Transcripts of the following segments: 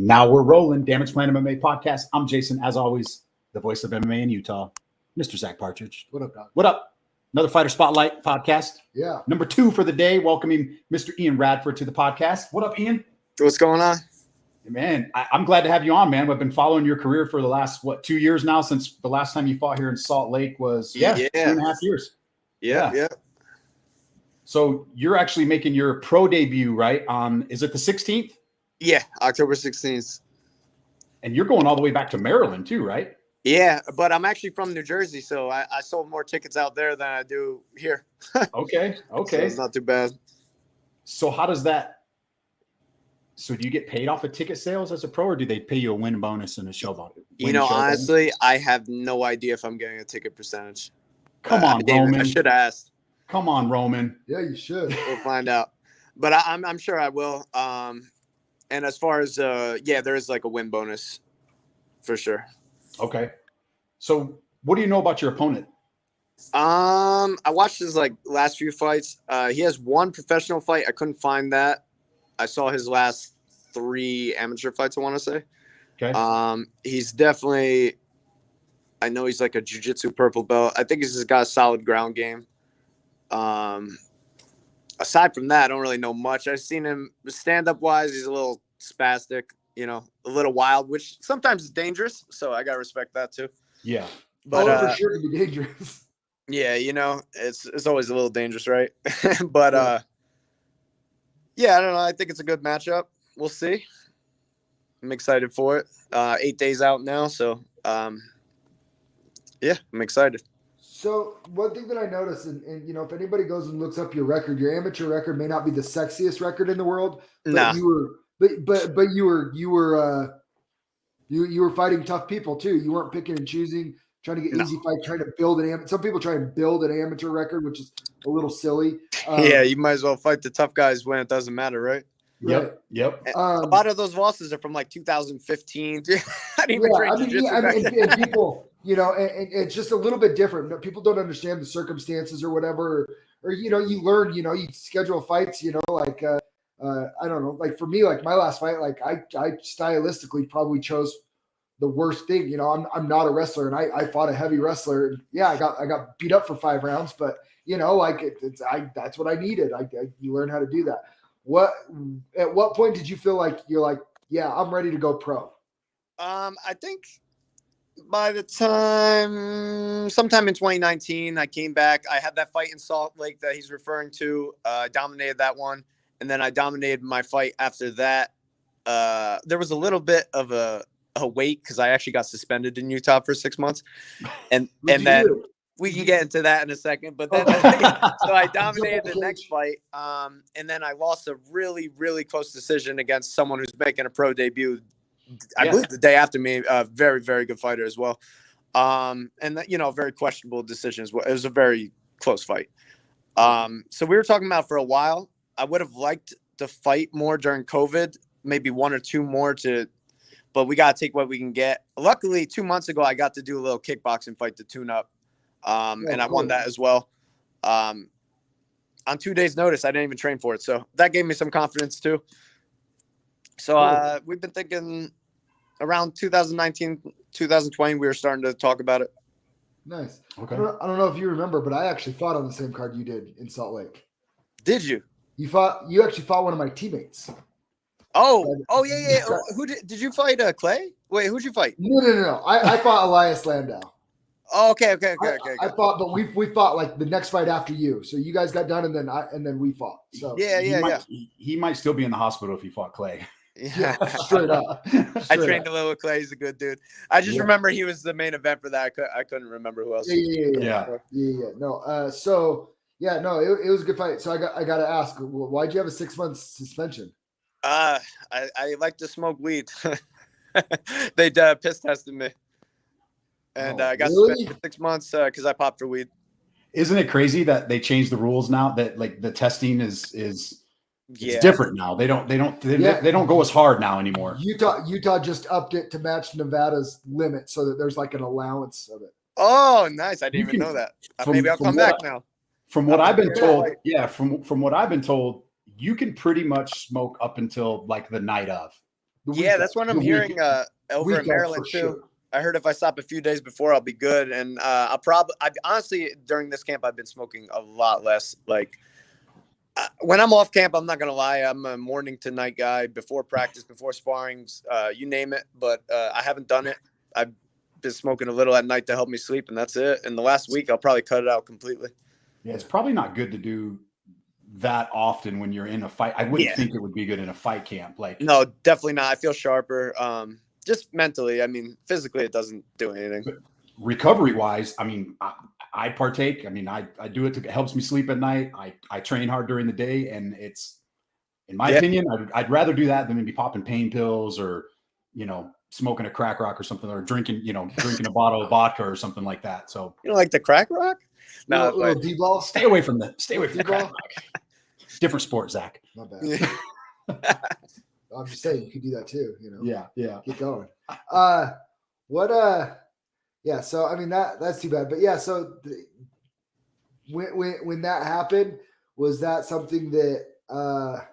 Now we're rolling. Damage Plan MMA podcast. I'm Jason, as always, the voice of MMA in Utah, Mr. Zack Partridge. What up, Doc? What up? Another Fighter Spotlight podcast. Yeah. Number 2 for the day, welcoming Mr. Ian Radford to the podcast. What up, Ian? What's going on? Man, I'm glad to have you on, man. We've been following your career for the last, 2 years now, since the last time you fought here in Salt Lake was, 2.5 years. Yeah. So you're actually making your pro debut, right? Is it the 16th? Yeah, October 16th. And you're going all the way back to Maryland too, right? Yeah, but I'm actually from New Jersey, so I sold more tickets out there than I do here. Okay. So it's not too bad. So how does that – so do you get paid off of ticket sales as a pro, or do they pay you a win bonus and a show bonus? Honestly, I have no idea if I'm getting a ticket percentage. Come on, Roman. I should have asked. Come on, Roman. Yeah, you should. We'll find out. But I'm sure I will. And as far as there is like a win bonus for sure. Okay. So what do you know about your opponent? I watched his last few fights. He has one professional fight. I couldn't find that. I saw his last 3 amateur fights, I want to say. Okay. He's definitely, I know he's like a jiu-jitsu purple belt. I think he's just got a solid ground game. Aside from that, I don't really know much. I've seen him stand-up wise. He's a little spastic, a little wild, which sometimes is dangerous. So I gotta respect that too. Yeah, but for sure can be dangerous. Yeah, it's always a little dangerous, right? But I don't know. I think it's a good matchup. We'll see. I'm excited for it. 8 days out now, so I'm excited. So one thing that I noticed, and if anybody goes and looks up your record, your amateur record may not be the sexiest record in the world. But Nah. you were fighting tough people too. You weren't picking and choosing, trying to get easy fights, trying to build some people try and build an amateur record, which is a little silly. You might as well fight the tough guys when it doesn't matter, right? Yep. A lot of those losses are from 2015. I didn't even train jiu-jitsu back then. And people, and it's just a little bit different. People don't understand the circumstances or whatever, or you learn, you schedule fights, I don't know, for me, my last fight, I stylistically probably chose the worst thing. I'm not a wrestler, and I fought a heavy wrestler. And yeah, I got beat up for 5 rounds, but that's what I needed. You learn how to do that. At what point did you feel like you're like, yeah, I'm ready to go pro? I think by the time sometime in 2019, I came back. I had that fight in Salt Lake that he's referring to. I dominated that one, and then I dominated my fight after that. There was a little bit of a wait because I actually got suspended in Utah for 6 months, and then we can get into that in a second. But then so I dominated the next fight, and then I lost a really, really close decision against someone who's making a pro debut. I believe the day after me, a very, very good fighter as well. And very questionable decision as well. It was a very close fight. So we were talking about for a while. I would have liked to fight more during COVID, maybe 1 or 2 more but we got to take what we can get. Luckily, 2 months ago, I got to do a little kickboxing fight to tune up. And I won that as well. On 2 days notice, I didn't even train for it. So that gave me some confidence too. So we've been thinking around 2019, 2020, we were starting to talk about it. Nice. Okay. I don't know if you remember, but I actually fought on the same card you did in Salt Lake. Did you? You actually fought one of my teammates. Oh yeah. Who did you fight? Clay? Wait, who'd you fight? No. I fought Elias Landau. Oh, okay. I fought, but we fought the next fight after you. So you guys got done, and then we fought. So yeah. He might still be in the hospital if he fought Clay. Yeah, straight up. I trained a little with Clay. He's a good dude. I just remember he was the main event for that. I couldn't remember who else. Yeah. No. It was a good fight. So I got to ask, why'd you have a 6-month suspension? I like to smoke weed. They piss tested me. And I got suspended for 6 months because I popped for weed. Isn't it crazy that they changed the rules now? That the testing is different now. They don't go as hard now anymore. Utah just upped it to match Nevada's limit, so that there's an allowance of it. Oh, nice! I didn't even know that. Maybe I'll come back now. From what I've been told, from what I've been told, you can pretty much smoke up until the night of. Yeah, that's what I'm hearing over in Maryland too. Sure. I heard if I stop a few days before, I'll be good. And I honestly, during this camp, I've been smoking a lot less. Like when I'm off camp, I'm not going to lie. I'm a morning to night guy before practice, before sparrings, you name it. But I haven't done it. I've been smoking a little at night to help me sleep, and that's it. And the last week, I'll probably cut it out completely. Yeah, it's probably not good to do that often when you're in a fight. I wouldn't think it would be good in a fight camp. Like, no, definitely not. I feel sharper. Just mentally. I mean, physically, it doesn't do anything. Recovery wise, I mean, I partake. I mean, I do it. It helps me sleep at night. I train hard during the day, and it's, in my opinion, I'd rather do that than maybe popping pain pills or, smoking a crack rock or something, or drinking a bottle of vodka or something like that. So you don't like the crack rock? No, little D-ball. Stay away from the crack rock. Different sport, Zach. Not bad. I'm just saying you could do that too. Yeah. Keep going. Yeah. So I mean that's too bad. But yeah. So when that happened, was that something that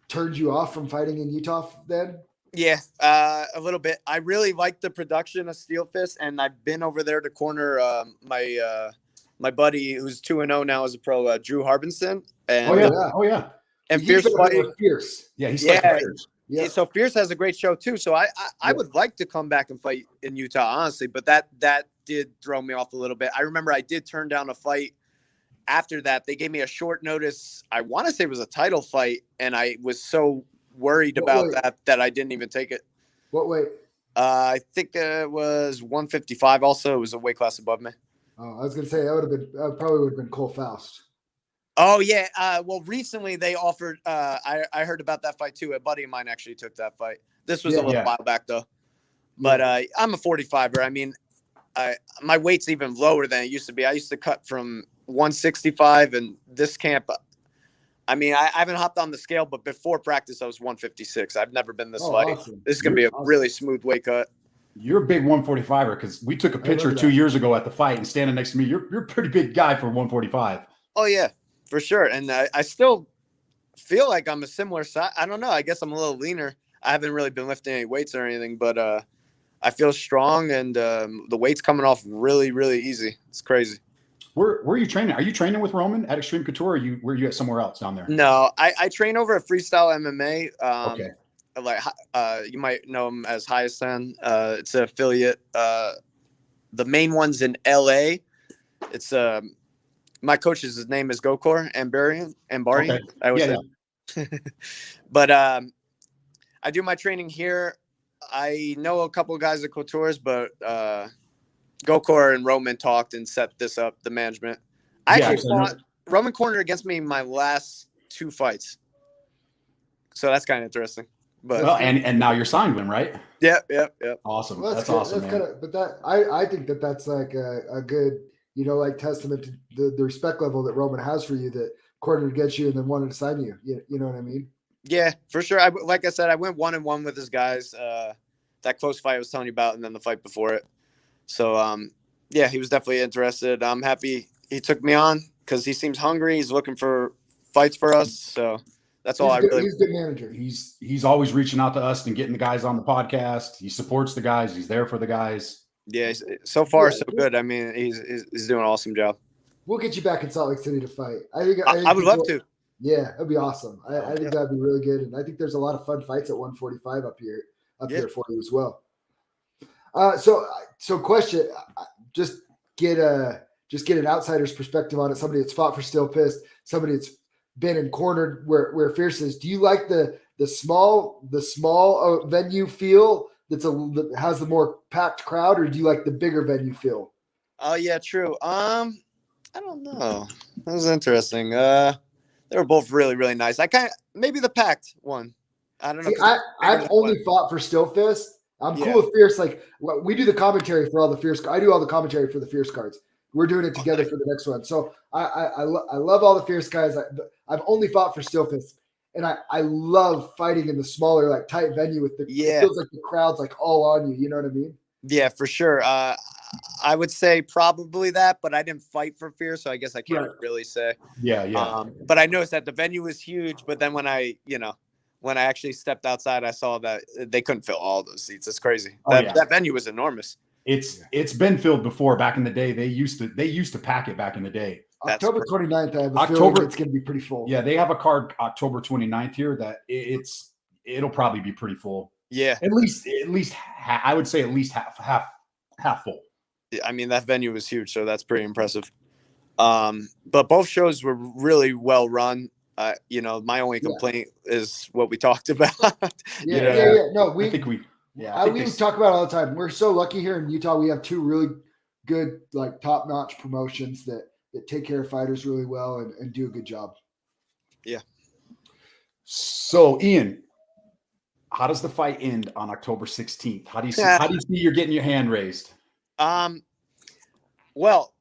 turned you off from fighting in Utah then? Yeah, a little bit. I really like the production of Steel Fist, and I've been over there to corner my buddy who's 2-0 now as a pro, Drew Harbinson. And, oh yeah. And Fierce fighting. Fierce. Yeah, he's fighters. Yeah. So Fierce has a great show too. So I would like to come back and fight in Utah, honestly, but that did throw me off a little bit. I remember I did turn down a fight. After that, they gave me a short notice. I want to say it was a title fight, and I was so worried about that I didn't even take it. What weight? I think it was 155. Also, it was a weight class above me. Oh, I was gonna say that probably would have been Cole Faust. Oh yeah. Well, recently they offered. I heard about that fight too. A buddy of mine actually took that fight. This was a little while back though. But I'm a 45er. I mean, my weight's even lower than it used to be. I used to cut from 165, and this camp. I mean, I haven't hopped on the scale, but before practice, I was 156. I've never been this light. Awesome. This is going to be a really smooth weight cut. You're a big 145er because we took a picture 2 years ago at the fight, and standing next to me, you're a pretty big guy for 145. Oh, yeah, for sure. And I still feel like I'm a similar size. I don't know. I guess I'm a little leaner. I haven't really been lifting any weights or anything, but I feel strong, and the weight's coming off really, really easy. It's crazy. Where are you training? Are you training with Roman at Extreme Couture, or were you at somewhere else down there? No, I train over at Freestyle MMA. Okay. Like you might know him as Hyasan. It's an affiliate. The main one's in LA. It's my coach's name is Gokor Ambarian. Okay. I always say. But I do my training here. I know a couple of guys at Couture's, but Gokor and Roman talked and set this up, the management. I actually fought Roman cornered against me in my last 2 fights. So that's kind of interesting. But and now you're signed with him, right? Yep. Awesome. Well, that's awesome, man. I think that's like a good, like testament to the respect level that Roman has for you, that cornered against you and then wanted to sign you. You know what I mean? Yeah, for sure. Like I said, I went 1-1 with his guys. That close fight I was telling you about, and then the fight before it. So, yeah, he was definitely interested. I'm happy he took me on because he seems hungry. He's looking for fights for us. So that's all He's a good manager. He's always reaching out to us and getting the guys on the podcast. He supports the guys. He's there for the guys. Yeah, so far so good. I mean, he's doing an awesome job. We'll get you back in Salt Lake City to fight. I would love to. Yeah, that'd be awesome. I think that'd be really good, and I think there's a lot of fun fights at 145 up here for you as well. So question, just get an outsider's perspective on it. Somebody that's fought for Still Pissed, somebody that's been in cornered where Fierce is. Do you like the small venue feel that has the more packed crowd, or do you like the bigger venue feel? Oh yeah, true. I don't know. That was interesting. They were both really, really nice. Maybe the packed one. I don't know. See, I've only fought for Still Fist. I'm cool with Fierce. Like, we do the commentary for all the Fierce. I do all the commentary for the Fierce cards. We're doing it together for the next one. So I love all the Fierce guys. I've only fought for Still Fist, and I love fighting in the smaller, like, tight venue with it feels like the crowd's like all on you. You know what I mean? Yeah, for sure. I would say probably that, but I didn't fight for Fierce, so I guess I can't really say. Yeah. But I noticed that the venue was huge. But then when when I actually stepped outside, I saw that they couldn't fill all those seats. It's crazy. Oh, That venue was enormous. It's been filled before back in the day. They used to pack it back in the day. October 29th, I have a October, feeling it's going to be pretty full. Yeah, they have a card October 29th here that it'll probably be pretty full. Yeah, at least I would say at least half full. I mean, that venue was huge, so that's pretty impressive. But both shows were really well run. You know, my only complaint is what we talked about. Yeah. No, we talk about it all the time. We're so lucky here in Utah. We have two really good, like, top-notch promotions that take care of fighters really well and do a good job. Yeah. So, Ian, how does the fight end on October 16th? How do you see you're getting your hand raised? Well,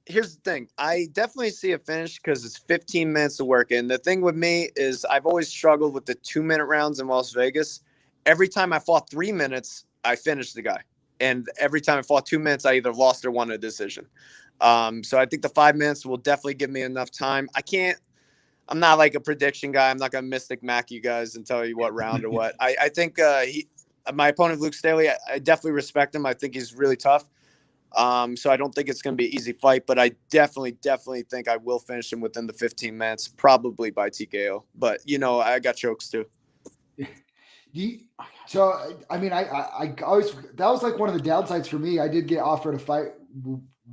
here's the thing. I definitely see a finish because it's 15 minutes to work in. The thing with me is I've always struggled with the 2-minute rounds in Las Vegas. Every time I fought 3 minutes, I finished the guy. And every time I fought 2 minutes, I either lost or won a decision. So I think the 5 minutes will definitely give me enough time. I'm not like a prediction guy. I'm not going to Mystic Mac you guys and tell you what round or what. I think my opponent, Luke Staley, I definitely respect him. I think he's really tough. So I don't think it's going to be an easy fight, but I definitely think I will finish him within the 15 minutes, probably by TKO. But, you know, I got chokes too. So, I mean, I always, that was like one of the downsides for me. I did get offered a fight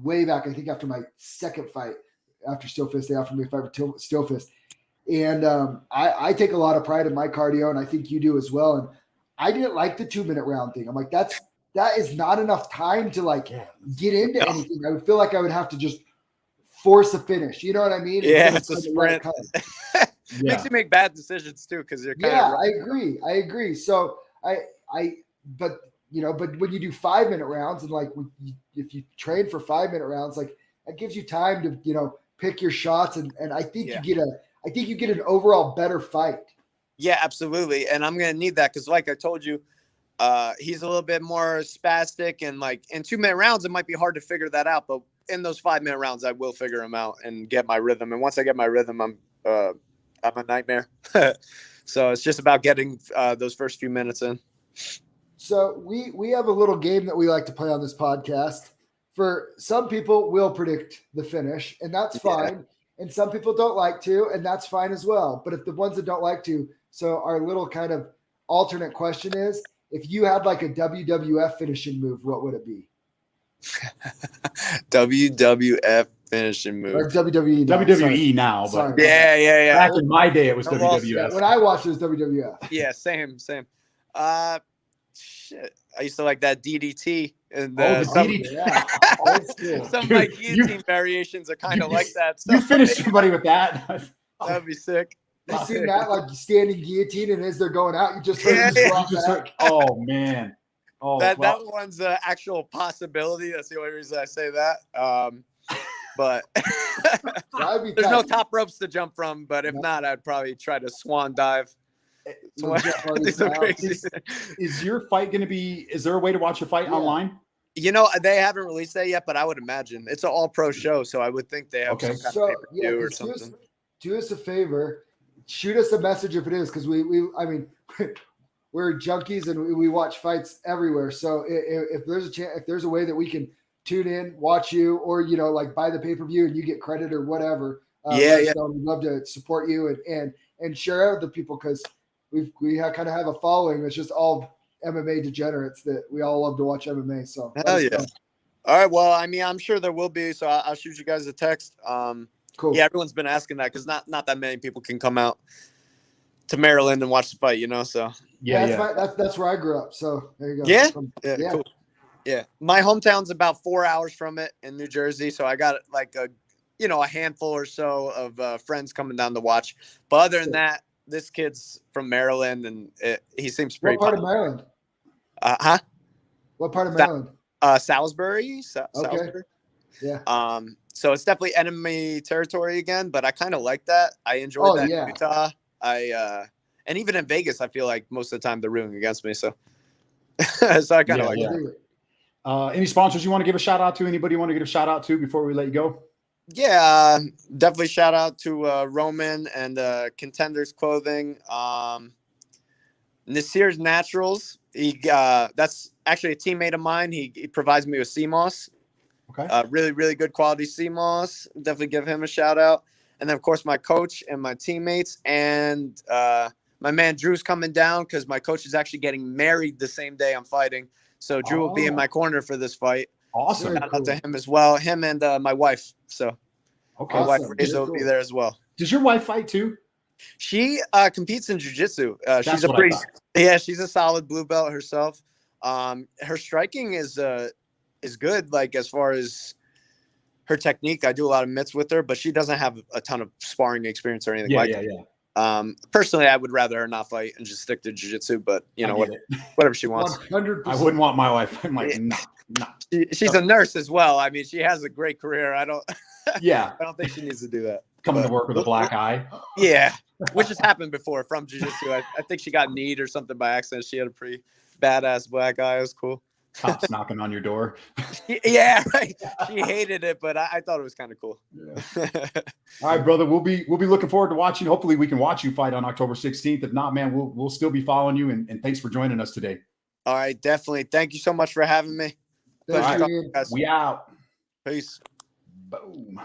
way back, I think after my second fight, after Stillfist, they offered me a fight with Stillfist. And I take a lot of pride in my cardio, and I think you do as well. And I didn't like the 2-minute round thing. I'm like, that is not enough time to like get into anything. I would feel like I would have to just force a finich. You know what I mean? Yeah, it's a sprint. Makes you make bad decisions too, because you're kind of I agree. So but when you do 5-minute rounds and like if you train for 5-minute rounds, like that gives you time to pick your shots and I think you get an overall better fight. Yeah, absolutely. And I'm gonna need that because, like I told you, he's a little bit more spastic, and like in 2-minute rounds, it might be hard to figure that out. But in those 5-minute rounds, I will figure him out and get my rhythm. And once I get my rhythm, I'm a nightmare. So it's just about getting those first few minutes in. So we have a little game that we like to play on this podcast. For some people, we'll predict the finish, and that's fine. Yeah. And some people don't like to, and that's fine as well. But if the ones that don't like to, so our little kind of alternate question is, if you had like a WWF finishing move, what would it be? WWF finishing move. Or WWE now. WWE now. But sorry. Yeah. Back in my day, it was WWF. Yeah, when I watched it, it was WWF. Yeah, same. Shit. I used to like that DDT. And DDT. Yeah. Some like guillotine variations are kind of like that. You finished somebody with that. That'd be sick. You seen that, like standing guillotine, and as they're going out, you just heard oh man. Oh, that one's an actual possibility. That's the only reason I say that. But there's no top ropes to jump from. But if not, I'd probably try to swan dive. Is your fight going to be? Is there a way to watch your fight online? They haven't released that yet, but I would imagine it's an all-pro show, so I would think they have some kind of pay-per-view or something. Do us a favor, shoot us a message if it is, because we're junkies and we watch fights everywhere. So if there's a chance, if there's a way that we can tune in, watch you, or like buy the pay-per-view and you get credit or whatever, we'd love to support you and share out with the people, because we kind of have a following that's just all MMA degenerates that we all love to watch MMA. So hell yeah. All right. Well, I'm sure there will be. So I'll shoot you guys a text. Cool. Yeah, everyone's been asking that because not that many people can come out to Maryland and watch the fight. So that's where I grew up. So there you go. Yeah. Cool. Yeah. My hometown's about 4 hours from it in New Jersey. So I got like a handful or so of friends coming down to watch. But other than that, this kid's from Maryland, and he seems pretty. What part of Maryland? What part of Maryland? Salisbury. Salisbury. Yeah. So it's definitely enemy territory again, but I kind of like that. I enjoyed that in Utah. And even in Vegas, I feel like most of the time they're rooting against me. So, so I kind of like it. Any sponsors you want to give a shout out to? Anybody you want to give a shout out to before we let you go? Yeah, definitely shout out to Roman and Contenders Clothing. Nasir's Naturals. That's actually a teammate of mine. He provides me with sea moss. Okay. Really, really good quality sea moss. Definitely give him a shout out. And then, of course, my coach and my teammates and my man Drew's coming down because my coach is actually getting married the same day I'm fighting. So Drew will be in my corner for this fight. Awesome. Shout out to him as well. Him and my wife. So Okay. my wife Awesome. Rachel Very will be cool. there as well. Does your wife fight too? She competes in jiu-jitsu. She's That's what I thought. she's a solid blue belt herself. Her striking is good, like as far as her technique. I do a lot of mitts with her, but she doesn't have a ton of sparring experience or anything that. Personally, I would rather her not fight and just stick to jiu-jitsu, but you know, whatever she wants. 100%. I wouldn't want my wife. I'm like, no. She's a nurse as well. I mean, she has a great career. I don't think she needs to do that. Coming to work with a black eye. Yeah, which has happened before from jiu-jitsu. I think she got kneed or something by accident. She had a pretty badass black eye. It was cool. Cops knocking on your door. Yeah, right. She hated it, but I thought it was kind of cool. Yeah. All right, brother. We'll be looking forward to watching. Hopefully, we can watch you fight on October 16th. If not, man, we'll still be following you. And thanks for joining us today. All right, definitely. Thank you so much for having me. Thank All you, right. Ian. We out. Peace. Boom.